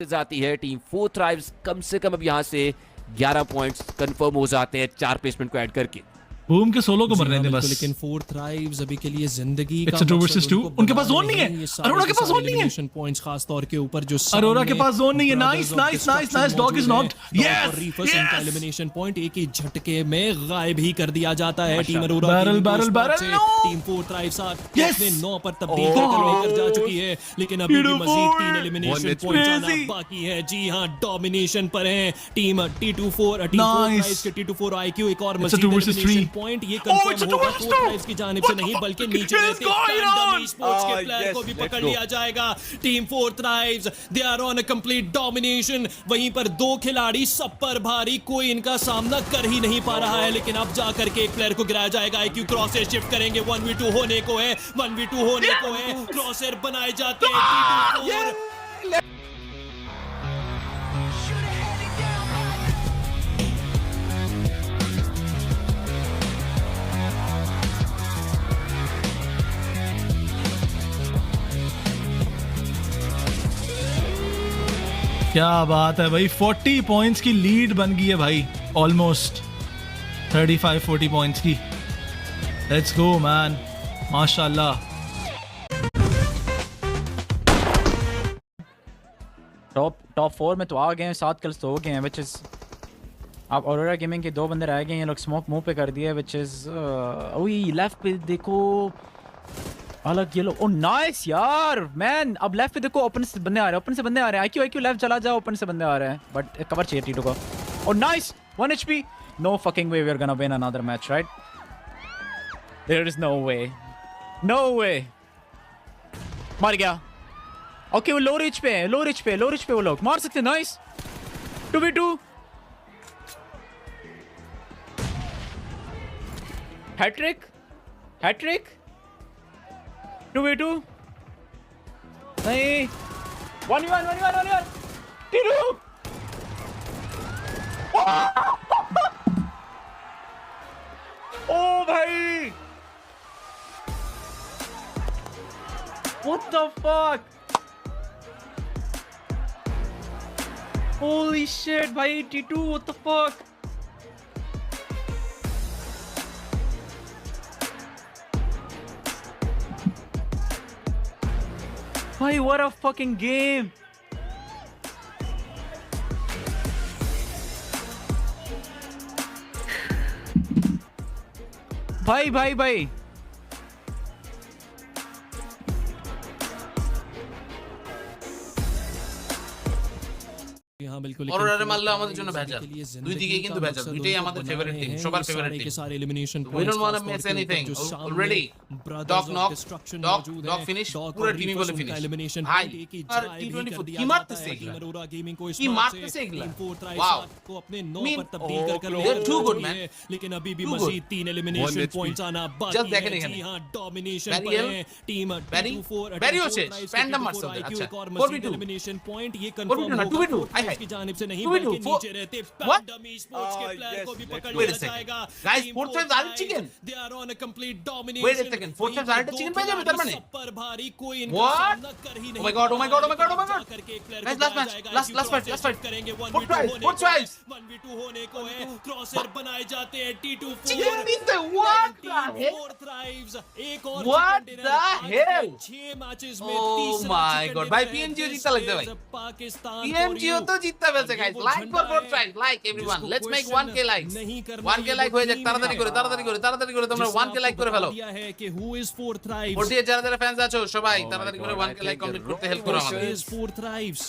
जाती है team 4 thrives कम से कम अब यहाँ से 11 पॉइंट्स कंफर्म हो जाते हैं 4 प्लेसमेंट को ऐड करके। बूम के सोलो को मर रहे थे बस। लेकिन 4 थ्राइव्स अभी के लिए जिंदगी का 2 वर्सेस 2 उनके पास जोन नहीं है। अरोरा के पास जोन नहीं है। पॉइंट्स खास तौर के ऊपर जो अरोरा के पास जोन नहीं है। Nice nice nice nice dog is knocked. Yes रीफर्स इनका एलिमिनेशन पॉइंट एक ही झटके में गायब ही कर दिया जाता है team Arora. Barrel barrel barrel team 4 thrives अपने 9 पर तब्दील कर जा चुकी है, लेकिन अभी भी मजीद 3 एलिमिनेशन पॉइंट्स आना बाकी है। जी हां, डोमिनेशन पर है टीम T24 टीम 4 थ्राइव्स के T24 IQ। एक और मजीद एलिमिनेशन पॉइंट ये कंफर्म होगा 4 थ्राइव्स की जानिब से नहीं बल्कि नीचे रहते फैंडम स्पोर्ट्स के प्लेयर को भी पकड़ लिया जाएगा। Team 4 thrives they are on a complete domination. वहीं पर 2 खिलाड़ी सब पर भारी, कोई इनका सामना कर ही नहीं पा रहा है, लेकिन अब जाकर के एक प्लेयर को गिराया जाएगा। IQ क्रॉसर शिफ्ट करेंगे, 1v2 होने को है, 1v2 होने को है। क्रॉसर बनाए जाते हैं T24। क्या बात है भाई, 40 पॉइंट्स की लीड बन गई है भाई, ऑलमोस्ट 35-40 पॉइंट्स की। लेट्स गो मैन, माशाल्लाह। टॉप 4 में तो आ गए हैं, 7 किल्स तो हो गए हैं, विच इज अब ऑरोरा गेमिंग के 2 बंदे रह गए हैं। ये लोग स्मोक मुंह पे कर दिए, विच इज ओई लेफ्ट पे देखो अलग ये लोग। ओ नाइस यार मैन, अब लेफ्ट पे देखो ओपन से बंदे आ रहे हैं, ओपन से बंदे आ रहे हैं। IQ लेफ्ट चला जाओ, ओपन से बंदे आ रहे हैं, बट कवर चाहिए टीटू को। Oh nice 1 HP। No fucking way we are gonna win another match, right? There is no way, no way. मर गया। ओके वो लो रिच पे है, लो रिच पे वो लोग मार सकते हैं। नाइस 2v2 हैट्रिक 2v2 नहीं 1v1 टीटू। ओ भाई what the fuck, holy shit भाई T2 what the fuck। भाई what a fucking game। भाई हाँ बिल्कुल। और अरे मान लो আমাদের জন্য ভেজাল, দুই দিকে কিন্তু ভেজাল, দুইটাই আমাদের ফেভারিট টিম, সবার ফেভারিট টিম। सारे elimination We don't want to miss anything. Already dog knock, dog finish, पूरा टीम ही बोले फिनिश। हाय और T24 की मारतेছে এগুলা, अरोरा गेमिंग को की मारতেছে এগুলা। वाओ को अपने 9 पर तब्दील कर लिया। They're too good man, लेकिन अभी भी मजीद 3 एलिमिनेशन पॉइंट्स आना बाकी है। जी हां, डोमिनेशन पर है टीम T24 बैरी হচ্ছে ফ্যান্ডম মারছে ওদের। আচ্ছা 4v2 एलिमिनेशन पॉइंट ये कंफर्म होगा 2v2 की जानिब से नहीं बल्कि नीचे रहते फैंडम स्पोर्ट्स के प्लेयर को भी पकड़ लिया जाएगा। Guys 4 times art chicken, they are on a complete domination. Wait a second, 4 times art chicken पे जाবে তার মানে पर भारी कोई इनका सामना कर ही नहीं। ओ माय गॉड करके एक प्लेयर लास्ट फाइट करेंगे 1v2 होने को है। क्रॉसर बनाए जाते हैं T24 चिकन जीते। व्हाट द हेल, 4 थ्राइव्स एक और व्हाट द हेल, 6 मैचेस में ओ तीसरा माय गॉड भाई पीएनजी जीता लगता है भाई, पाकिस्तान पीएनजी तो जीतता वैसे guys. Like for 4 times, like everyone, let's make 1k likes, 1k like হয়ে যাক তাড়াতাড়ি করে তোমরা 1k লাইক করে ফেলো। है कि हु इज 4 थ्राइव्स 48 যারা ফ্যান্স আছো সবাই তাড়াতাড়ি করে 1k লাইক কমপ্লিট করতে হেল্প করো আমাদের। Is 4 thrives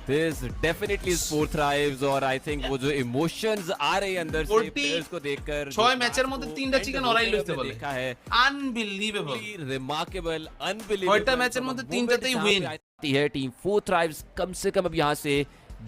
This definitely is 4 thrives और I think वो जो emotions आ रहे हैं अंदर से players को देखकर 6 मैचের মধ্যে 3টা চিকেন ওরাই লইতে বলে देखा है, আনবিলিভেবল, remarkable, unbelievable। 6টা मैचের মধ্যে 3টাতেই উইন है टीम 4 थ्राइव्स कम से कम अब यहाँ से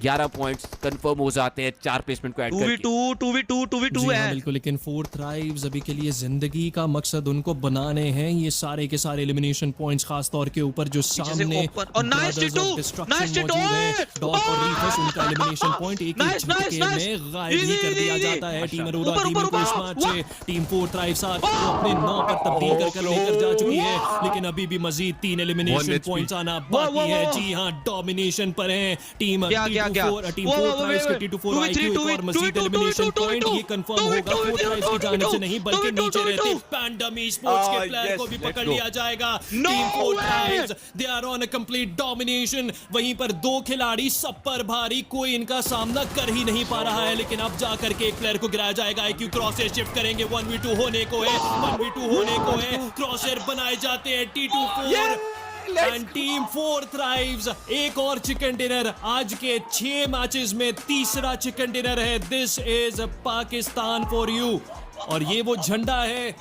11 पॉइंट्स कंफर्म हो जाते हैं 4 प्लेसमेंट को ऐड करके। 2v2 जी हाँ, है। बिल्कुल, लेकिन 4 थ्राइव्स अभी के लिए जिंदगी का मकसद उनको बनाने हैं। ये सारे के सारे एलिमिनेशन पॉइंट्स खास तौर के ऊपर जो सामने open और nice Brothers of T2, Destruction nice T2, मौजूद हैं। ओए! डॉग और रीफस उनका एलिमिनेशन पॉइंट एक ही Nice, झटके nice, में गायब ही कर दिया जाता है। टीम अरोरा ऊपर, टीम ऊपर, को इस ऊपर, मैच से टीम 4 थ्राइव्स को अपने 9 पर तब्दील कर लेकर जा चुकी है, लेकिन अभी भी मजीद 3 एलिमिनेशन पॉइंट्स आना बाकी है। जी हाँ, डोमिनेशन पर है टीम क्या? टीम 4 थ्राइव्स के T24 IQ एक और मजीद एलिमिनेशन पॉइंट ये कंफर्म होगा 4 थ्राइव्स की जानिब से नहीं बल्कि नीचे रहते पैंडम ई-स्पोर्ट्स के प्लेयर को भी पकड़ लिया जाएगा। Team 4 thrives they are on a complete domination. वहीं पर 2 खिलाड़ी सब पर भारी, कोई इनका सामना कर ही नहीं पा रहा है, लेकिन अब जाकर के एक प्लेयर को गिराया जाएगा। IQ क्रॉसर शिफ्ट करेंगे, 1v2 होने को है, 1v2 होने को है। क्रॉसर बनाए जाते हैं T24 एंड टीम 4 थ्राइव्स। एक और चिकन डिनर आज के 6 मैचेस में तीसरा चिकन डिनर है। This is Pakistan for you. और ये वो झंडा है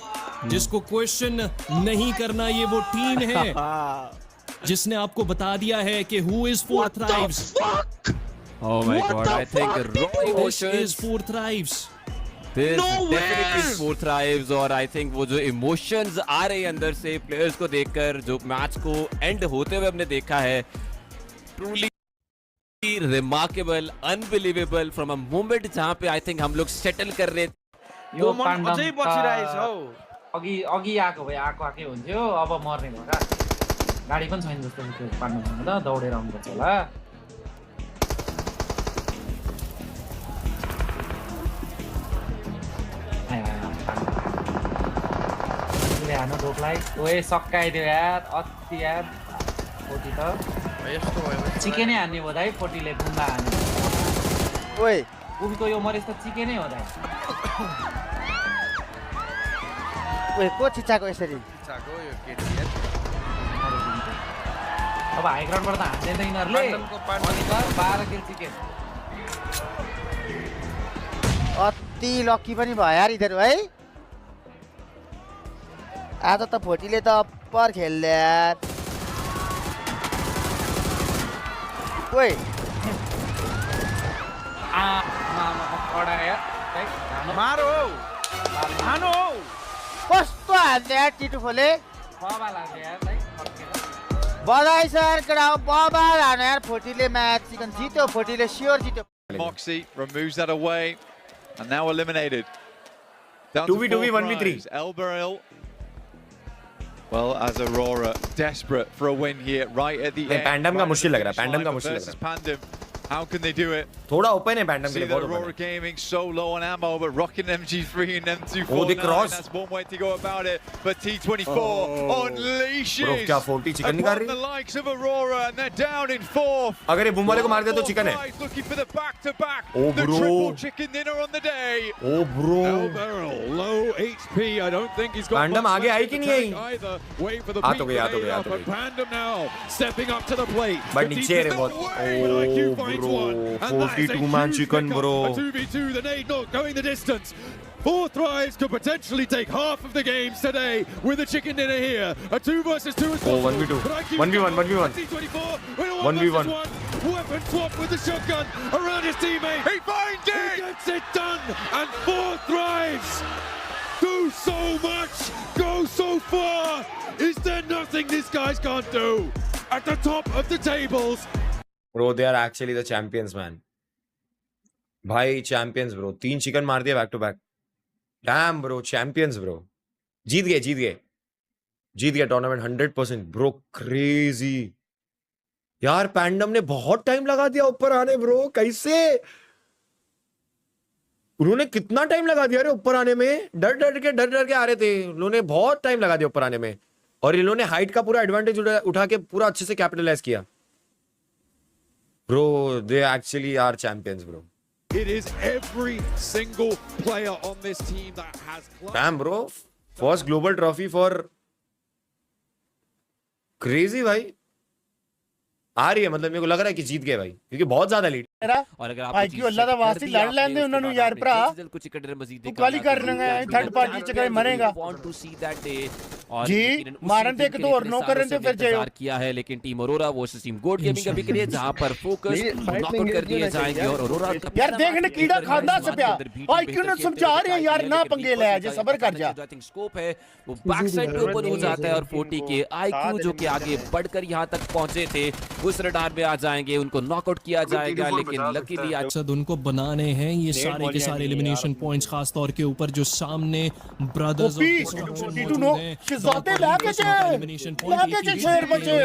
जिसको क्वेश्चन नहीं करना, ये वो टीम है जिसने आपको बता दिया है कि who is 4 thrives. Oh my god, I think raw this emotions. Is 4 thrives. This No definitely way! 4 thrives और I think वो जो इमोशंस आ रहे हैं अंदर से प्लेयर्स को देखकर, जो मैच को एंड होते हुए हमने देखा है, truly remarkable, unbelievable from a moment जहां पे आई थिंक हम लोग सेटल कर रहे थे। यो मन पाण्डम अझै बचिरहेछ हौ। अघि अघि आएको भए आएकै हुन्थ्यो, अब मर्ने भयो र। गाडी पनि छैन जस्तो त्यो पाण्डमसँग त, दौडेर आउनुपर्छ होला। हानु ढोकलाई ओए सकाइदियो यार, अति यार। 40 त यस्तो भयो चिकनै हान्ने हो दाइ, 40ले बुम्बा हान्ने। ओए उनको यो मरेस त चिकनै हो दाइ। ओए को चिचाको यसरी इच्छाको यो केटी यार। अब हाई ग्राउन्डबाट त हान्दैन यिनीहरूले। पाण्डमको पाण्डम 12 किल चिकन। अति लकी पनि भयो यार इधर है। आज त फोर्टीले त अप्पर खेल्यो यार। ओए कडा यार दाइ, हानु। मारो हौ, हानो हौ। कस्तो हाल्ने यार T24ले। बबा लाग्यो यार दाइ, फर्केर। बधाई सर केटा, बबाल हाने यार। 40ले मैच चिकन जित्यो, 40ले श्योर जित्यो। Moxie removes that away and now eliminated. 2v2v 1v3. Elberil. Well, as Aurora desperate for a win here right at the end. पैंडम का मुश्किल लग रहा है, पैंडम का मुश्किल लग versus रहा है। Pandem. How can they do it? थोड़ा ओपन है पैंडम के See लिए, that बहुत ओपन Aurora है। Gaming so low on ammo, but rocking MG3 and M249. Oh, the cross. That's one way to go about it. But T24 unleashes. Bro, क्या 40 chicken निकाल upon रही? the likes of Aurora, and they're down in 4th. अगर ये बुम वाले को मार दिया तो चिकन है। Guys looking for the back-to-back. Oh, The bro. triple chicken dinner on the day. ओ bro, Elberil, low HP. I don't think he's got Pandem much आगे left आई in कि the नहीं tank either. Wait for the आ peak तो गई, आ तो grenade गई, आ up, तो but गई। Pandem now stepping up to the plate. But The नीचे है रे defense- बहुत। No way, IQ ओ finds bro, one, and that is a 42 man huge chicken pickup. Bro. A 2v2, the nade not going the distance. 4 thrives could potentially take half of the games today with a chicken dinner here. A 2 versus 2 is Oh, possible. 1v2. But IQ 1v1, 1v1. T24 with a 1v1. versus 1. Weapon swap with the shotgun around his teammate. He finds it! He gets it done! And 4 thrives! Do so much! Go so far! Is there nothing these guys can't do? At the top of the tables, bro they are actually the champions man. भाई champions bro, 3 chicken मार दिया back to back. Damn bro, champions bro. जीत गए, जीत गए, जीत गया tournament 100% bro. Crazy यार, पैंडम ने बहुत टाइम लगा दिया ऊपर आने ब्रो। कैसे उन्होंने कितना टाइम लगा दिया रे ऊपर आने में? डर डर के आ रहे थे, उन्होंने बहुत टाइम लगा दिया ऊपर आने में। और इन्होंने हाइट का पूरा एडवांटेज उठा के पूरा अच्छे से कैपिटलाइज किया bro. They actually are champions bro. it is every single player on this team that has damn bro, first global trophy for crazy भाई। आ रही है, मतलब मेरे को लग रहा है कि जीत गए भाई, क्योंकि बहुत ज्यादा लीड। और अगर आप IQ अल्लाह दा वास्ते लड़ लेंदे उन्हां नु यार भरा। कुछ चिकन डिनर मजीद तू काली कर लेंगे, थर्ड पार्टी चक्कर मरेगा। Want to see that day और जी, यकीनन उसी मारन दिन थे के तो लिए और इतने नो सालों करन से थे फिर इंतजार जाओ। किया है, लेकिन टीम अरोरा वर्सेस टीम गोड गेमिंग अभी के लिए जहां पर फोकस नॉकआउट कर दिए जाएंगे और अरोरा का यार देखने कीड़ा खांदा से प्या आई क्यों ना समझा रहे हैं यार, ना पंगे ले जे सबर कर जा। आई थिंक स्कोप है वो बैक साइड पे ओपन हो जाता है और 40 के आईक्यू जो कि आगे बढ़कर यहां तक पहुंचे थे उस रडार में आ जाएंगे, उनको नॉकआउट किया जाएगा, लेकिन लकीली आज मकसद उनको बनाने हैं ये सारे के सारे एलिमिनेशन पॉइंट्स, खास तौर के ऊपर जो सामने ब्रदर्स ओपी, T2 नो, शिजाते लाके शेर बचे,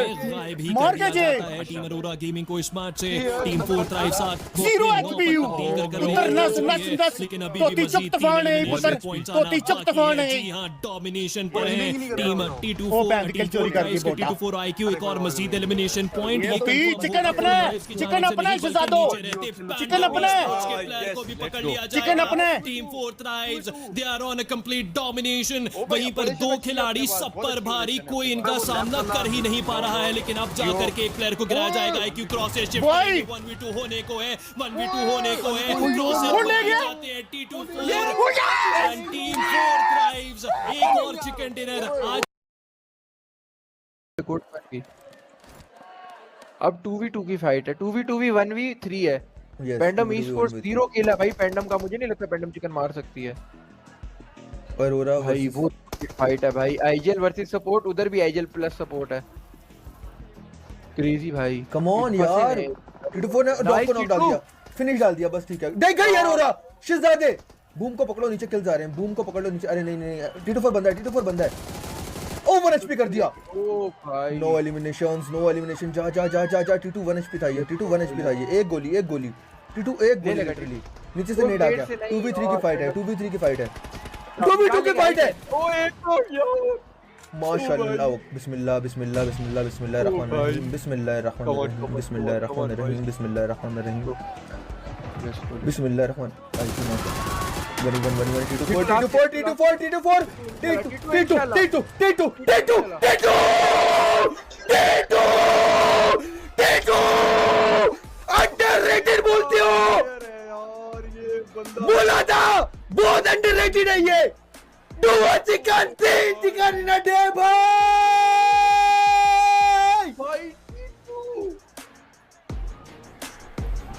मार के जे। टीम अरोरा गेमिंग को इस मैच से टीम 4 थ्राइव साथ 0 XPU पुत्र नस लेकिन अभी तोती चुप तफान है पुत्र, तोती चुप तफान है। जी हां, डोमिनेशन पर है टीम T24 ओ बैंक किल चोरी कर दी बोटा। T24 IQ एक और मजीद एलिमिनेशन पॉइंट ये ओपी, चिकन अपना शिजादो, चिकन अपना, चिकन अपना। Team 4 thrives they are on a complete domination. वहीं पर दो खिलाड़ी सब पर भारी, कोई इनका सामना कर ही नहीं पा रहा है, लेकिन अब जाकर के एक प्लेयर को गिराया जाएगा। IQ क्रॉस से शिफ्ट 1v2 होने को है, 1v2 होने को है, क्रॉस से जाते हैं T24 एंड टीम 4 थ्राइव्स एक और चिकन डिनर आज। अब 2v2 की फाइट है, 2v2 भी 1v3 है। पैंडम ई स्पोर्ट्स 0 किल है भाई। पैंडम का मुझे नहीं लगता पैंडम चिकन मार सकती है। अरोरा भाई वो फाइट है भाई। आईजीएल वर्सेस सपोर्ट, उधर भी आईजीएल प्लस सपोर्ट है। क्रेजी भाई, कम ऑन यार, T24 ने डॉग को नॉक डाल दिया, फिनिश डाल दिया, बस ठीक है। देख गई अरोरा, शिजादे बूम को पकड़ो, नीचे किल्स आ रहे हैं, बूम को पकड़ लो नीचे। अरे नहीं T24 बंदा है, T24 बंदा है। ओवर एचपी कर दिया। ओ भाई, नो एलिमिनेशन। जा T2 1 एचपी था ये, T2 1 एचपी था ये। एक गोली T2 एक गोली लिटरली नीचे से नेट आ गया। 2v3 की फाइट है, 2v3 की फाइट है, 2v2 की फाइट है। ओ एक तो यार माशाल्लाह, बिस्मिल्लाह बिस्मिल्लाहिर्रहमानिर्रहीम, बिस्मिल्लाहिर्रहमानिर्रहीम, बिस्मिल्लाहिर्रहमानिर्रहीम, बिस्मिल्लाहिर्रहमानिर्रहीम, बिस्मिल्लाहिर्रहमान। अंडररेटेड बोलते हो यार, ये बंदा बोला था, बहुत अंडररेटेड है ये। Do a chicken, 3 chicken in a day, भाई।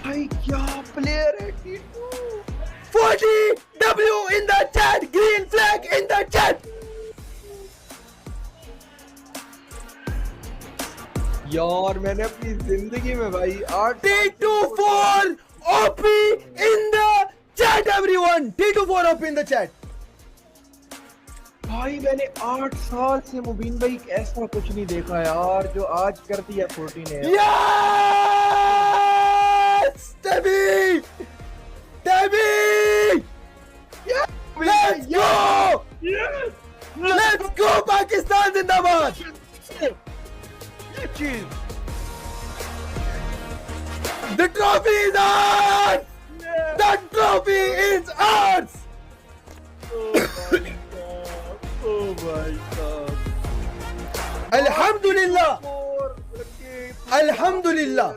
भाई क्या प्लेयर है T2। 40W in the chat, green flag in the chat। यार मैंने अपनी जिंदगी में भाई 8 T24 OP in the chat, everyone। T24 OP in the chat। भाई मैंने 8 साल से मुबीन भाई ऐसा कुछ नहीं देखा यार, जो आज कर दिया 40 ने। Yes! Debbie! Let's go! Let's go, Pakistan जिंदाबाद! ये चीज The trophy is ours! The trophy is ours! Oh my God. Alhamdulillah! Alhamdulillah!